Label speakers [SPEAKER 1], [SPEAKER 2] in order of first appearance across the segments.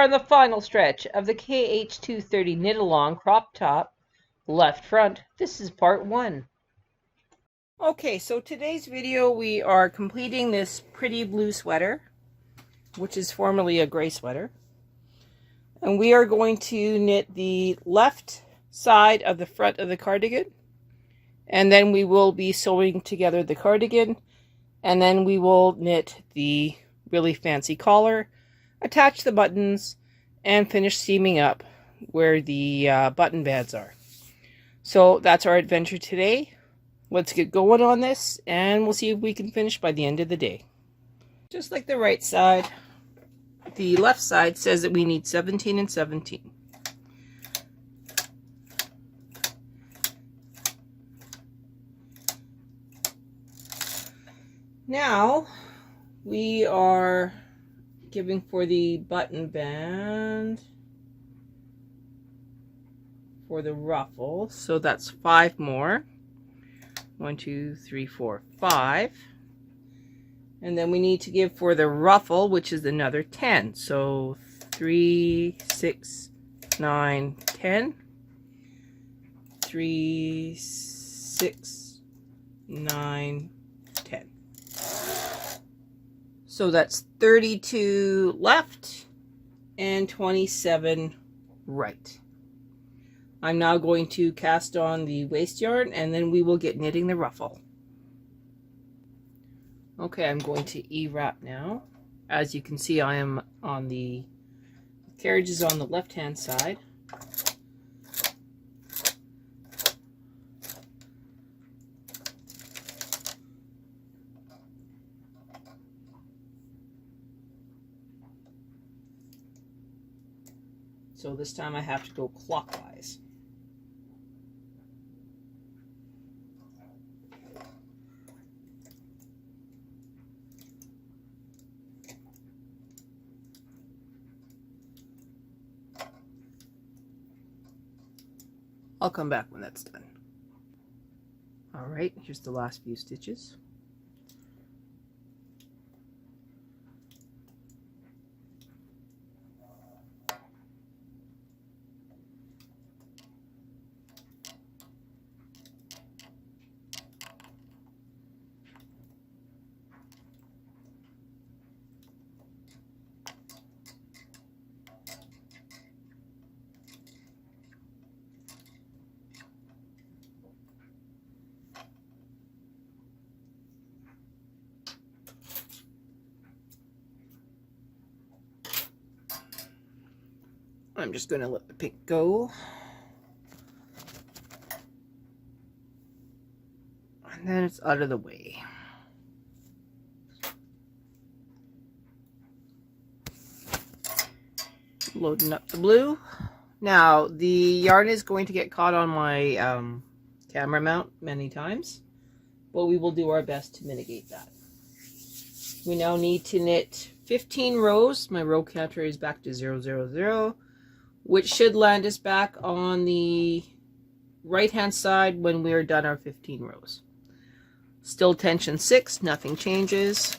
[SPEAKER 1] on the final stretch of the KH230 knit along crop top, left front. This is part 1. Okay, so today's video we are completing this pretty blue sweater, which is formerly a gray sweater. And we are going to knit the left side of the front of the cardigan. And then we will be sewing together the cardigan. And then we will knit the really fancy collar, attach the buttons, and finish seaming up where the button bands are. So that's our adventure today. Let's get going on this, and we'll see if we can finish by the end of the day. Just like the right side, the left side says that we need 17 and 17. Now, we are giving for the button band for the ruffle, so that's 5 more. 1, 2, 3, 4, 5. And then we need to give for the ruffle, which is another 10. So 3, 6, 9, 10. 3, 6, 9, 10. So that's 32 left and 27 right. I'm now going to cast on the waste yarn, and then we will get knitting the ruffle. Okay, I'm going to E-wrap now. As you can see, I am on the carriage is on the left hand side. So this time I have to go clockwise. I'll come back when that's done. All right, here's the last few stitches. I'm just going to let the pink go. And then it's out of the way. Loading up the blue. Now, the yarn is going to get caught on my camera mount many times, but we will do our best to mitigate that. We now need to knit 15 rows. My row counter is back to 0, 0, 0. Which should land us back on the right hand side when we are done our 15 rows. Still tension 6, nothing changes.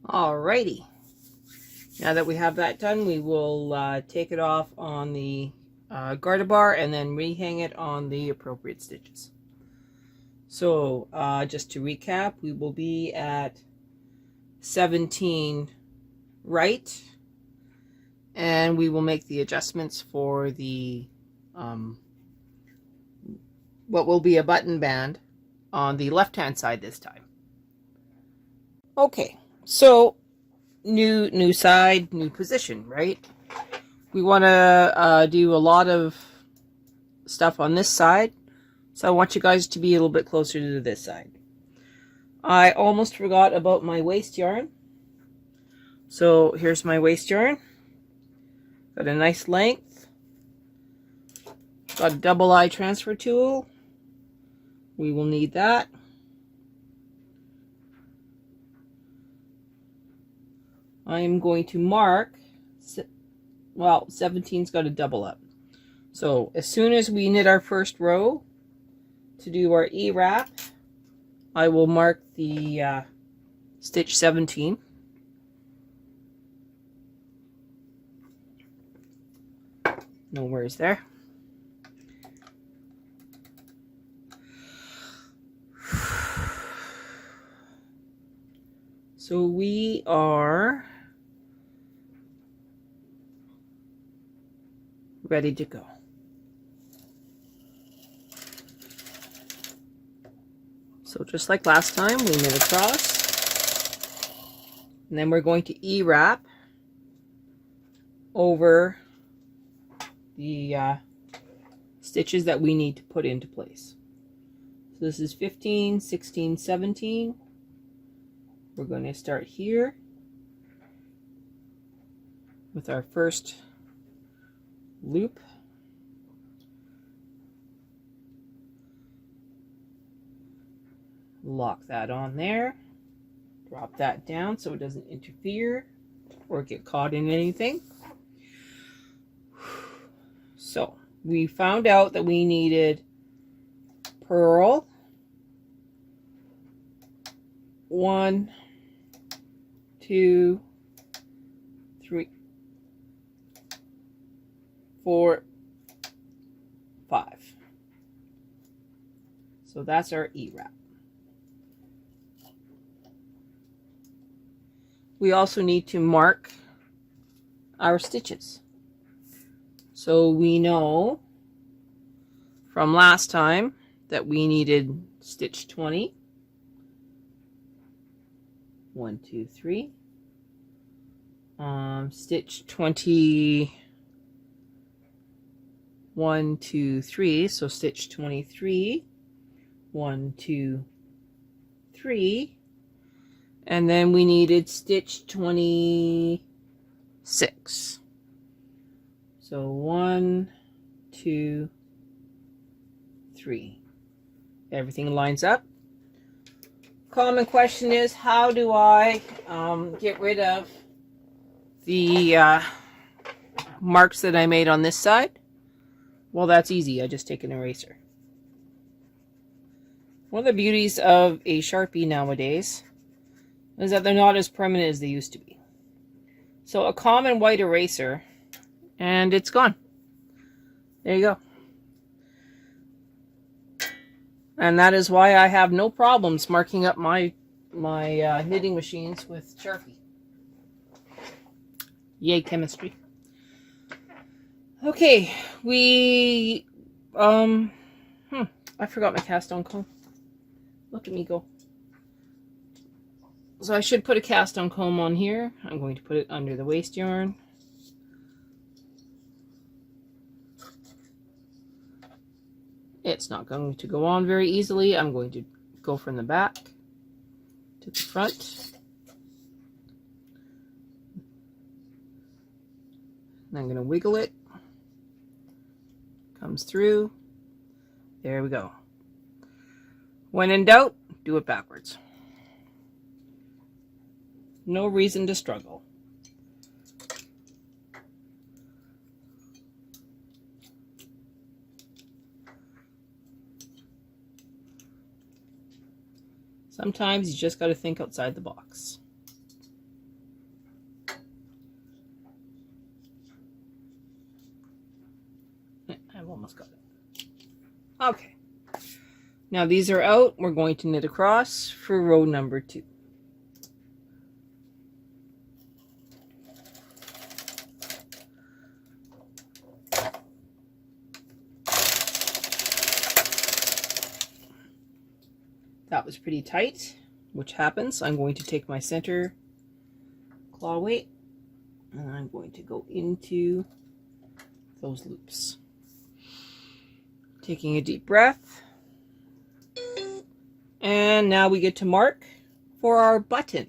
[SPEAKER 1] Alrighty. Now that we have that done, we will take it off on the garter bar and then rehang it on the appropriate stitches. So just to recap, we will be at 17 right, and we will make the adjustments for the what will be a button band on the left hand side this time. Okay, so new side, new position, right? We want to do a lot of stuff on this side, so I want you guys to be a little bit closer to this side. I almost forgot about my waste yarn. So here's my waste yarn. Got a nice length. Got a double eye transfer tool. We will need that. I'm going to mark, well, 17's got a double up. So as soon as we knit our first row to do our E-wrap, I will mark the stitch 17. No worries there. So we are ready to go. So just like last time, we knit across, and then we're going to E-wrap over the stitches that we need to put into place. So this is 15, 16, 17. We're going to start here with our first loop. Lock that on there. Drop that down so it doesn't interfere or get caught in anything. So we found out that we needed purl, 1, 2, 3, 4, 5. So that's our E-wrap. We also need to mark our stitches. So we know from last time that we needed stitch 20. 1, 2, 3. Stitch 20. 1, 2, 3. So stitch 23. 1, 2, 3. And then we needed stitch 26. So 1, 2, 3. Everything lines up. Common question is, how do I get rid of the marks that I made on this side? Well, that's easy. I just take an eraser. One of the beauties of a Sharpie nowadays is that they're not as permanent as they used to be. So a common white eraser, and it's gone. There you go. And that is why I have no problems marking up my knitting machines with Sharpie. Yay, chemistry. Okay, we I forgot my cast on comb. Look at me go. So I should put a cast on comb on here. I'm going to put it under the waste yarn. It's not going to go on very easily. I'm going to go from the back to the front. And I'm going to wiggle it. Comes through. There we go. When in doubt, do it backwards. No reason to struggle. Sometimes you just got to think outside the box. I've almost got it. Okay. Now these are out. We're going to knit across for row number 2. That was pretty tight, which happens. I'm going to take my center claw weight and I'm going to go into those loops. Taking a deep breath. And now we get to mark for our button.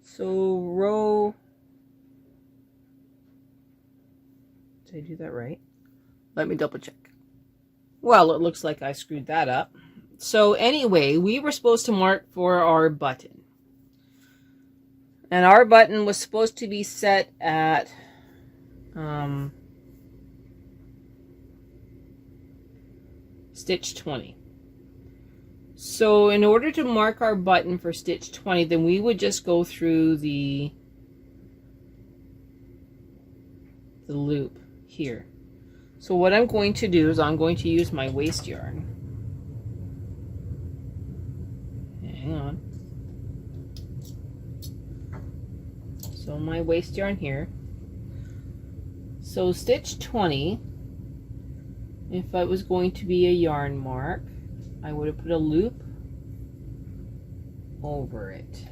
[SPEAKER 1] So row, did I do that right? Let me double check. Well, it looks like I screwed that up. So anyway, we were supposed to mark for our button. And our button was supposed to be set at stitch 20. So in order to mark our button for stitch 20, then we would just go through the loop here. So what I'm going to do is I'm going to use my waste yarn. Hang on. So my waste yarn here. So stitch 20, if I was going to be a yarn mark, I would have put a loop over it.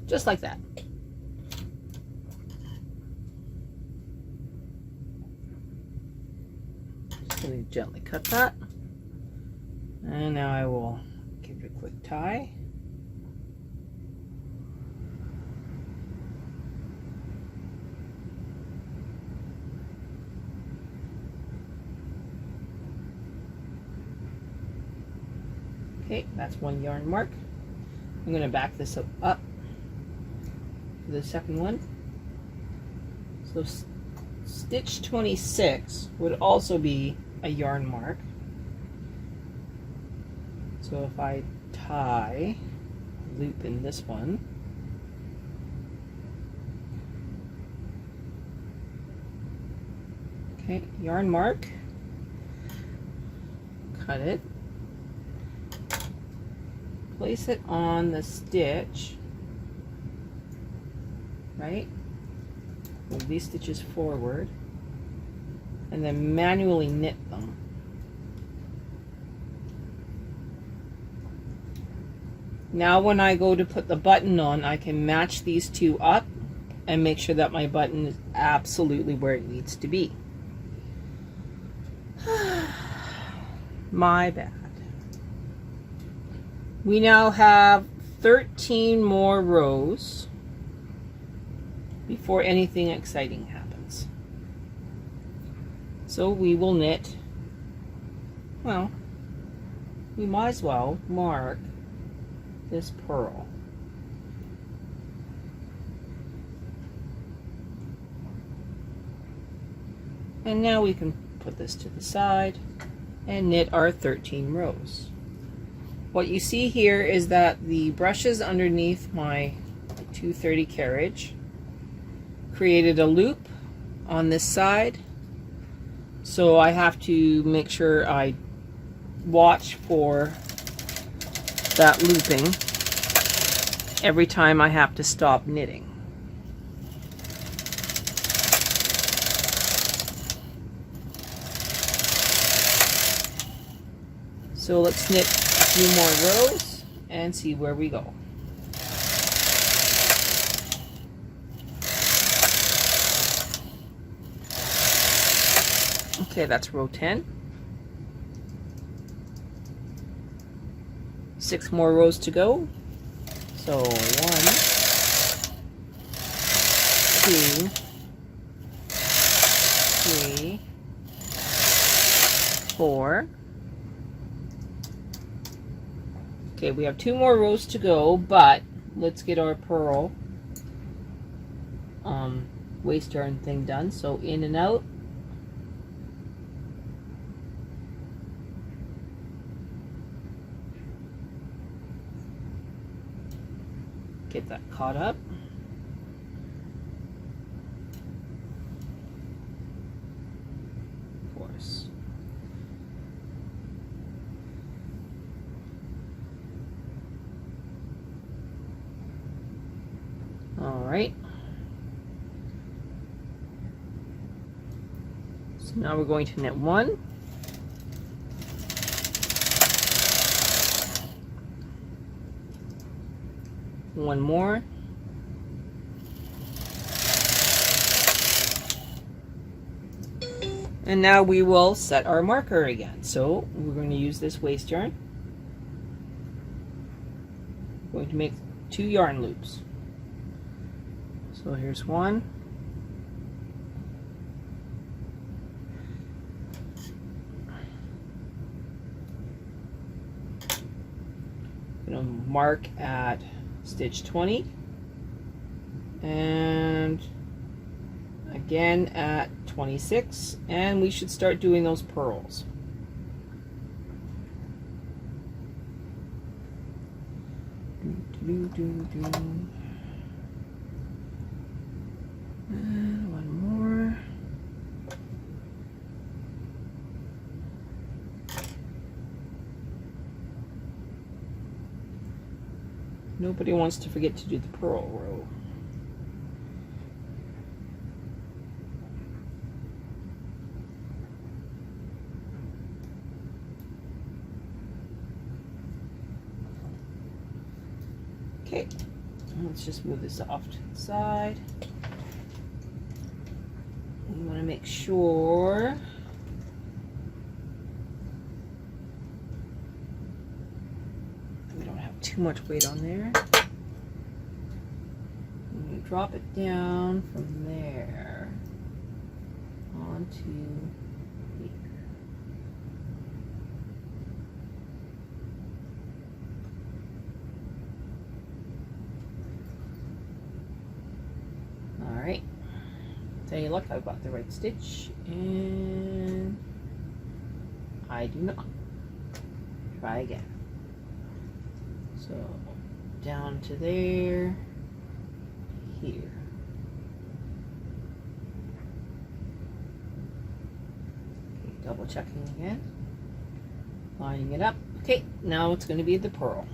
[SPEAKER 1] Just like that. Just going to gently cut that. And now I will give it a quick tie. Okay, that's one yarn mark. I'm going to back this up to the second one. So stitch 26 would also be a yarn mark. So if I tie a loop in this one, okay, yarn mark, cut it, place it on the stitch, right? Move these stitches forward, and then manually knit them. Now when I go to put the button on, I can match these two up and make sure that my button is absolutely where it needs to be. My bad. We now have 13 more rows before anything exciting happens. So we will knit, well, we might as well mark this purl. And now we can put this to the side and knit our 13 rows. What you see here is that the brushes underneath my 230 carriage created a loop on this side, so I have to make sure I watch for that looping every time I have to stop knitting. So let's knit a few more rows and see where we go. Okay, that's row 10. 6 more rows to go. So 1, 2, 3, 4. Okay, we have 2 more rows to go, but let's get our purl waste yarn thing done. So in and out. Get that caught up. Of course. All right. So now we're going to knit one. One more. And now we will set our marker again. So we're going to use this waste yarn. We're going to make 2 yarn loops. So here's one. I'm going to mark at stitch 20 and again at 26, and we should start doing those purls. And one more. Nobody wants to forget to do the purl row. Okay, let's just move this off to the side. We want to make sure we don't have too much weight on there. And you drop it down from there onto here. All right. With any luck, I've got the right stitch, and I do not. Try again. So down to there, here. Okay, double checking again, lining it up. Okay, now it's going to be the purl.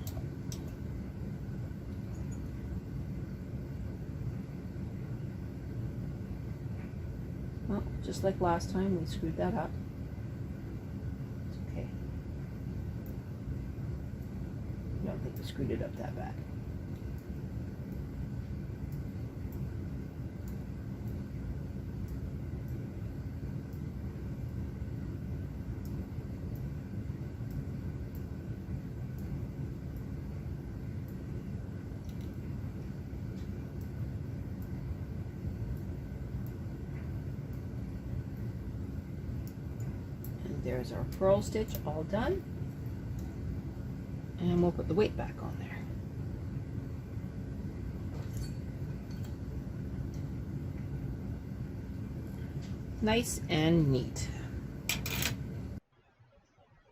[SPEAKER 1] Well, just like last time, we screwed that up. It's okay. I don't think we screwed it up that bad. There's our purl stitch all done, and we'll put the weight back on there. Nice and neat.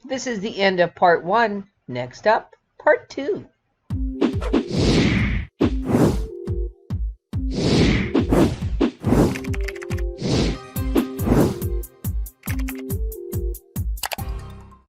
[SPEAKER 1] This is the end of part 1. Next up, part 2.